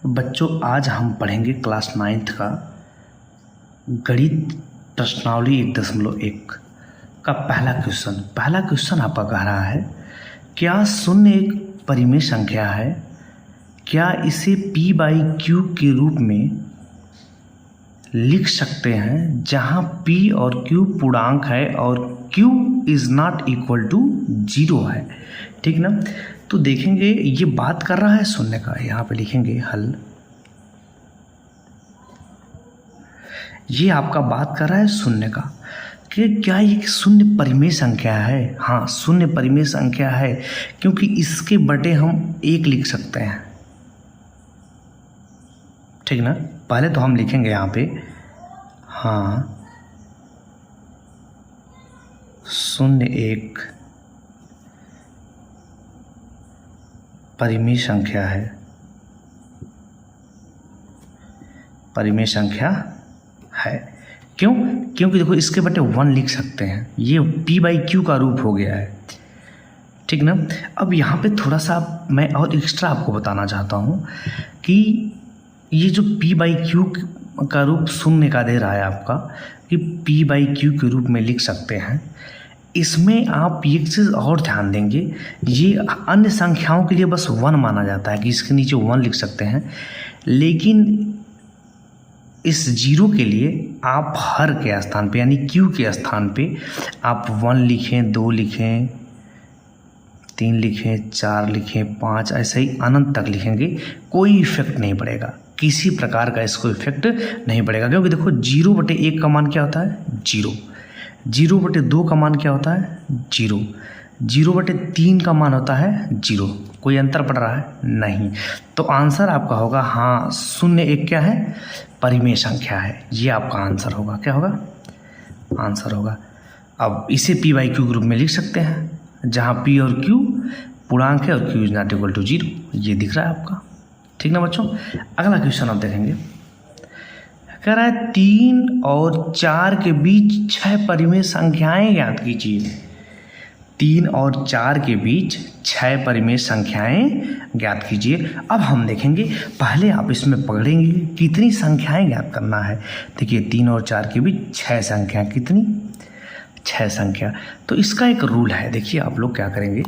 बच्चों आज हम पढ़ेंगे क्लास 9th का गणित प्रश्नावली 1.1 का पहला क्वेश्चन आपका कह रहा है, क्या शून्य एक परिमेय संख्या है? क्या इसे p/q के रूप में लिख सकते हैं जहां p और q पूर्णांक है और q is not equal to 0 है। ठीक ना, तो देखेंगे ये बात कर रहा है शून्य का। यहाँ पे लिखेंगे हल, ये आपका बात कर रहा है शून्य का कि क्या ये शून्य परिमेय संख्या है। हाँ, शून्य परिमेय संख्या है क्योंकि इसके बटे हम 1 लिख सकते हैं। ठीक ना, पहले तो हम लिखेंगे यहाँ पे हाँ शून्य एक परिमेय संख्या है, परिमेय संख्या है। क्यों? क्योंकि देखो इसके बटे 1 लिख सकते हैं, ये p/q का रूप हो गया है। ठीक ना, अब यहाँ पे थोड़ा सा मैं और एक्स्ट्रा आपको बताना चाहता हूँ कि ये जो p/q का रूप शून्य का दे रहा है आपका कि p/q के रूप में लिख सकते हैं। इसमें आप एक चीज़ और ध्यान देंगे, ये अन्य संख्याओं के लिए बस 1 माना जाता है कि इसके नीचे 1 लिख सकते हैं, लेकिन इस 0 के लिए आप हर के स्थान पे यानी q के स्थान पे आप 1 लिखें, 2 लिखें, 3 लिखें, 4 लिखें, 5, ऐसे ही अनंत तक लिखेंगे, कोई इफेक्ट नहीं पड़ेगा, किसी प्रकार का इसको इफेक्ट नहीं पड़ेगा। क्योंकि देखो 0/1 का मान क्या होता है 0, 0/2 का मान क्या होता है 0, 0/3 का मान होता है 0। कोई अंतर पड़ रहा है? नहीं। तो आंसर आपका होगा हाँ शून्य एक क्या है परिमेय संख्या है, ये आपका आंसर होगा। क्या होगा? आंसर होगा। अब इसे p/q के रूप में लिख सकते हैं जहाँ p और q पूर्णांक है और q is not equal to 0, ये दिख रहा है आपका। ठीक ना बच्चों, अगला क्वेश्चन आप देखेंगे, कह रहा है 3 और 4 के बीच 6 परिमेय संख्याएं ज्ञात कीजिए। 3 और 4 के बीच 6 परिमेय संख्याएं ज्ञात कीजिए। अब हम देखेंगे, पहले आप इसमें पकड़ेंगे कितनी संख्याएं ज्ञात करना है। देखिए 3 और 4 के बीच 6 संख्या, कितनी? 6 संख्या। तो इसका एक रूल है, देखिए आप लोग क्या करेंगे,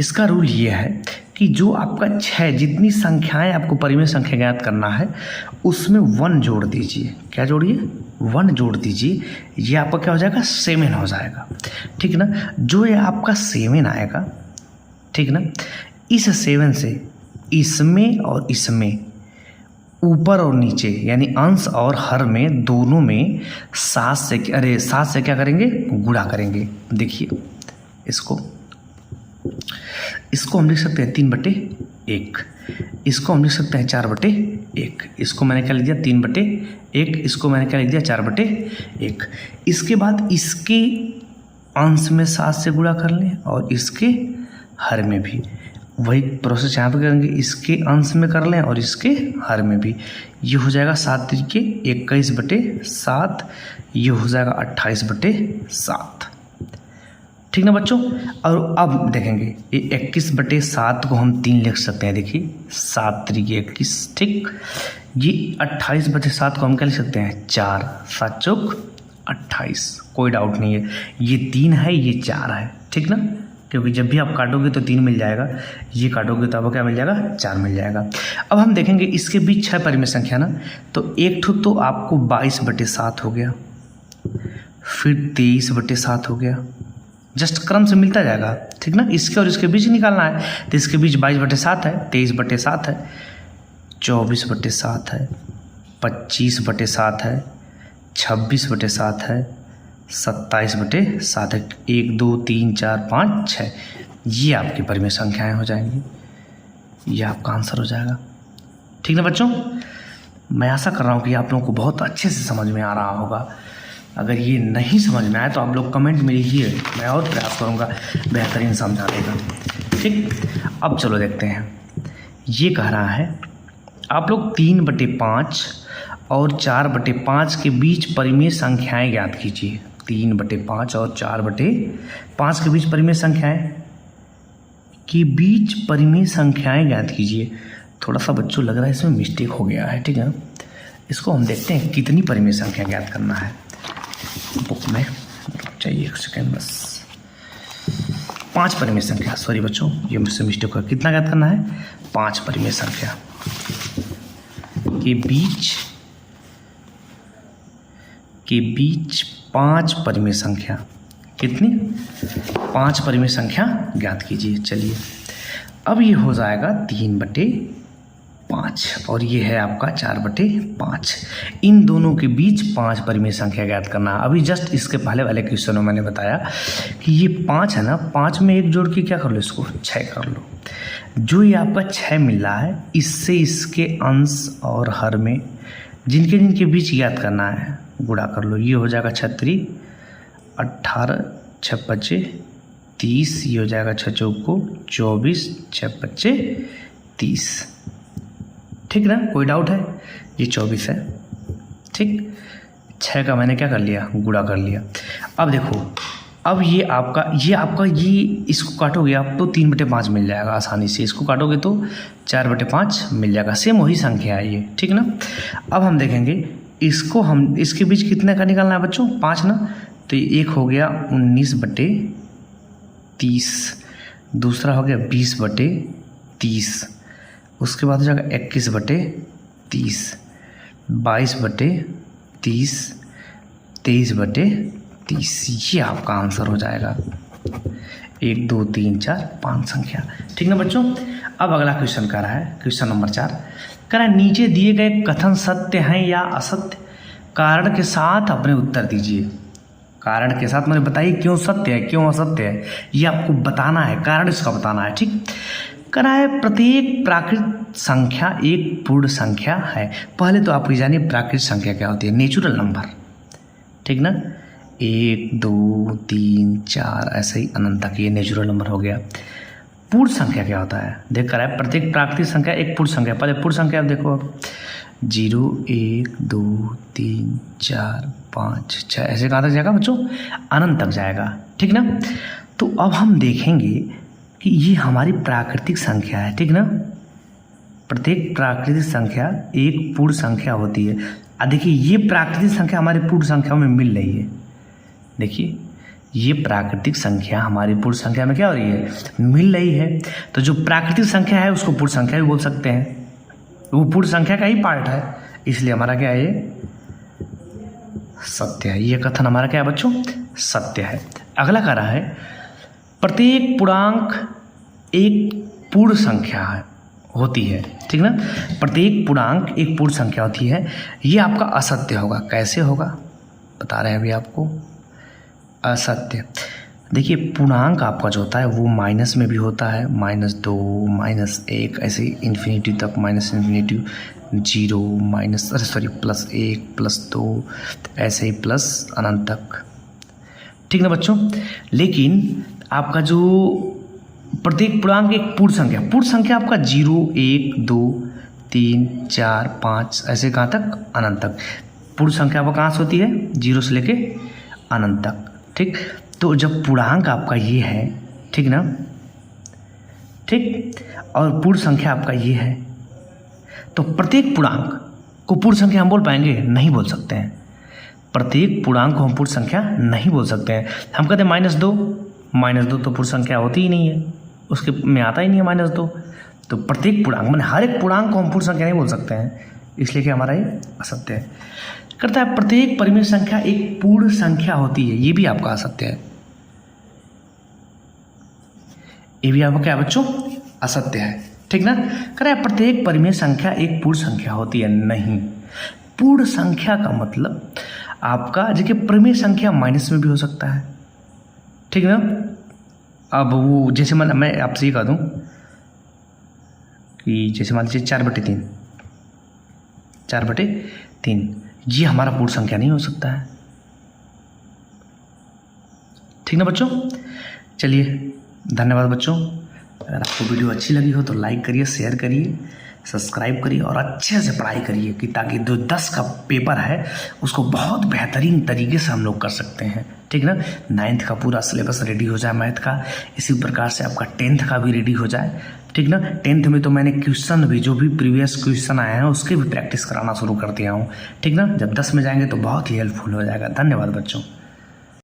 इसका रूल ये है कि जो आपका 6 जितनी संख्याएं आपको परिमेय संख्या ज्ञात करना है उसमें 1 जोड़ दीजिए। क्या जोड़िए? 1 जोड़ दीजिए, ये आपका क्या हो जाएगा 7 हो जाएगा। ठीक ना, जो ये आपका 7 आएगा, ठीक ना, इस 7 से इसमें और इसमें ऊपर और नीचे यानी अंश और हर में दोनों में 7 से क्या करेंगे गुणा करेंगे। देखिए इसको हम लिख सकते हैं 3/1, इसको हम लिख सकते हैं 4/1, इसको मैंने क्या लिख दिया 3/1, इसको मैंने क्या लिख दिया 4/1। इसके बाद इसके अंश में 7 से गुणा कर लें और इसके हर में भी वही प्रोसेस यहाँ पे करेंगे, इसके अंश में कर लें और इसके हर में भी। ये हो जाएगा 7 × 21/7, ये हो जाएगा 28/7। ठीक ना बच्चों, और अब देखेंगे ये 21/7 को हम 3 लिख सकते हैं। देखिए 7 × 21, ठीक। ये 28/7 को हम क्या लिख सकते हैं 4, 7 × 28, कोई डाउट नहीं है, ये 3 है ये 4 है। ठीक ना, क्योंकि जब भी आप काटोगे तो 3 मिल जाएगा, ये काटोगे तो आपको क्या मिल जाएगा 4 मिल जाएगा। अब हम देखेंगे इसके बीच 6 परिमेय संख्या ना, तो एक ठो तो आपको 22/7 हो गया, फिर 23/7 हो गया, जस्ट क्रम से मिलता जाएगा। ठीक ना, इसके और इसके बीच निकालना है, तो इसके बीच 22/7 है, 23/7 है, 24/7 है, 25/7 है, 26/7 है, 27/7 है, 1 2 3 4 5 6, ये आपकी परिमेय संख्याएं हो जाएंगी, ये आपका आंसर हो जाएगा। ठीक ना बच्चों, मैं आशा कर रहा हूँ कि आप लोगों को बहुत अच्छे से समझ में आ रहा होगा। अगर ये नहीं समझ में आए तो आप लोग कमेंट में लिखिए, मैं और प्रयास करूँगा बेहतरीन समझाने का। ठीक, अब चलो देखते हैं, ये कह रहा है आप लोग 3/5 और 4/5 के बीच परिमेय संख्याएं ज्ञात कीजिए। 3/5 और 4/5 के बीच परिमेय संख्याएं ज्ञात कीजिए। थोड़ा सा बच्चों लग रहा है इसमें मिस्टेक हो गया है, ठीक है। इसको हम देखते हैं कितनी परिमेय संख्या ज्ञात करना है। बुक में चाहिए एक सेकेंड बस। 5 परिमेय संख्या, सॉरी बच्चों ये मुझसे मिस्टेक हुआ। कितना ज्ञात करना है? 5 परिमेय संख्या के बीच 5 परिमेय संख्या। कितनी? 5 परिमेय संख्या ज्ञात कीजिए। चलिए अब ये हो जाएगा 3/5 और ये है आपका 4/5। इन दोनों के बीच 5 परिमेय संख्या ज्ञात करना। अभी जस्ट इसके पहले वाले क्वेश्चन में मैंने बताया कि ये 5 है ना, 5 में 1 जोड़ के क्या कर लो, इसको 6 कर लो। जो ये आपका 6 मिल रहा है, इससे इसके अंश और हर में जिनके बीच ज्ञात करना है गुणा कर लो। ये हो जाएगा 36, 18, 6 5 30, ये हो जाएगा 6 चौको 24, 6 5 30। ठीक ना, कोई डाउट है? ये 24 है, ठीक। 6 का मैंने क्या कर लिया, गुणा कर लिया। अब देखो, अब ये आपका इसको काटोगे आप तो 3/5 मिल जाएगा आसानी से। इसको काटोगे तो 4/5 मिल जाएगा। सेम वही संख्या है ये, ठीक ना। अब हम देखेंगे इसको, हम इसके बीच कितने का निकालना है बच्चों? 5 ना। तो एक हो गया 19/30, दूसरा हो गया 20/30, उसके बाद हो जाएगा 21/30, 22/30, 23/30। ये आपका आंसर हो जाएगा। 1 2 3 4 5 संख्या, ठीक ना बच्चों। अब अगला क्वेश्चन कर रहा है, क्वेश्चन नंबर 4 कह रहा है नीचे दिए गए कथन सत्य हैं या असत्य, कारण के साथ अपने उत्तर दीजिए। कारण के साथ मैंने बताइए क्यों सत्य है क्यों असत्य है, ये आपको बताना है, कारण इसका बताना है, ठीक। कह रहा है प्रत्येक प्राकृत संख्या एक पूर्ण संख्या है। पहले तो आप ये जानिए प्राकृत संख्या क्या होती है, नेचुरल नंबर, ठीक ना। 1 2 3 4 ऐसे ही अनंत तक, ये नेचुरल नंबर हो गया। पूर्ण संख्या क्या होता है, देख कर है प्रत्येक प्राकृतिक संख्या एक पूर्ण संख्या। पहले पूर्ण संख्या आप देखो, अब 0 1 2 3 4 5 6 ऐसे कहाँ तक जाएगा बच्चों? अनंत तक जाएगा, ठीक ना। तो अब हम देखेंगे कि ये हमारी प्राकृतिक संख्या है, ठीक ना। प्रत्येक प्राकृतिक संख्या एक पूर्ण संख्या होती है। देखिए ये प्राकृतिक संख्या हमारी पूर्ण संख्याओं में मिल रही है। देखिए ये प्राकृतिक संख्या हमारी पूर्ण संख्या में क्या हो रही है, मिल रही है। तो जो प्राकृतिक संख्या है उसको पूर्ण संख्या भी बोल सकते हैं, वो पूर्ण संख्या का ही पार्ट है, इसलिए हमारा क्या है, ये सत्य है। ये कथन हमारा क्या है बच्चों, सत्य है। अगला कह रहा है प्रत्येक पूर्णांक एक पूर्ण संख्या होती है, ठीक ना। प्रत्येक पूर्णांक एक पूर्ण संख्या होती है, ये आपका असत्य होगा। कैसे होगा बता रहे हैं अभी आपको। असत्य, देखिए पूर्णांक आपका जो होता है वो माइनस में भी होता है, -2 -1 ऐसे इन्फिनिटी तक, -इन्फिनिटी 0 +1 +2 ऐसे ही प्लस अनंत तक, ठीक ना बच्चों। लेकिन आपका जो प्रत्येक पूर्णांक एक पूर्ण संख्या आपका 0 1 2 3 4 5 ऐसे कहाँ तक, अनंत तक। पूर्ण संख्या आपका कहाँ से होती है, 0 से लेके अनंत तक, ठीक। तो जब पूर्णांक आपका ये है, ठीक ना, ठीक, और पूर्ण संख्या आपका ये है, तो प्रत्येक पूर्णांक को पूर्ण संख्या हम बोल पाएंगे? नहीं बोल सकते हैं। प्रत्येक पूर्णांक को हम पूर्ण संख्या नहीं बोल सकते हैं। हम कहते हैं -2 तो पूर्ण संख्या होती ही नहीं है, उसके में आता ही नहीं है -2। तो प्रत्येक पूर्णांक मैंने हर एक पूर्णांक को हम पूर्ण संख्या नहीं बोल सकते हैं, इसलिए कि हमारा ये असत्य है। करता है प्रत्येक परिमेय संख्या एक पूर्ण संख्या होती है, ये भी आपका असत्य है। ये भी आपका क्या बच्चों, असत्य है, ठीक ना। कह रहा है प्रत्येक परिमेय संख्या एक पूर्ण संख्या होती है, नहीं। पूर्ण संख्या का मतलब आपका देखिए परिमेय संख्या माइनस में भी हो सकता है, ठीक ना। अब वो जैसे मैं आपसे ये कह दूं कि जैसे मान लीजिए 4/3 ये हमारा पूर्ण संख्या नहीं हो सकता है, ठीक ना बच्चों। चलिए धन्यवाद बच्चों। अगर आपको वीडियो अच्छी लगी हो तो लाइक करिए, शेयर करिए, सब्सक्राइब करिए और अच्छे से पढ़ाई करिए कि ताकि जो 10 का पेपर है उसको बहुत बेहतरीन तरीके से हम लोग कर सकते हैं, ठीक ना। 9th का पूरा सिलेबस रेडी हो जाए मैथ का, इसी प्रकार से आपका 10th का भी रेडी हो जाए, ठीक ना। 10th में तो मैंने क्वेश्चन भी, जो भी प्रीवियस क्वेश्चन आए हैं उसके भी प्रैक्टिस कराना शुरू कर दिया हूँ, ठीक ना। जब 10 में जाएंगे तो बहुत ही हेल्पफुल हो जाएगा। धन्यवाद बच्चों।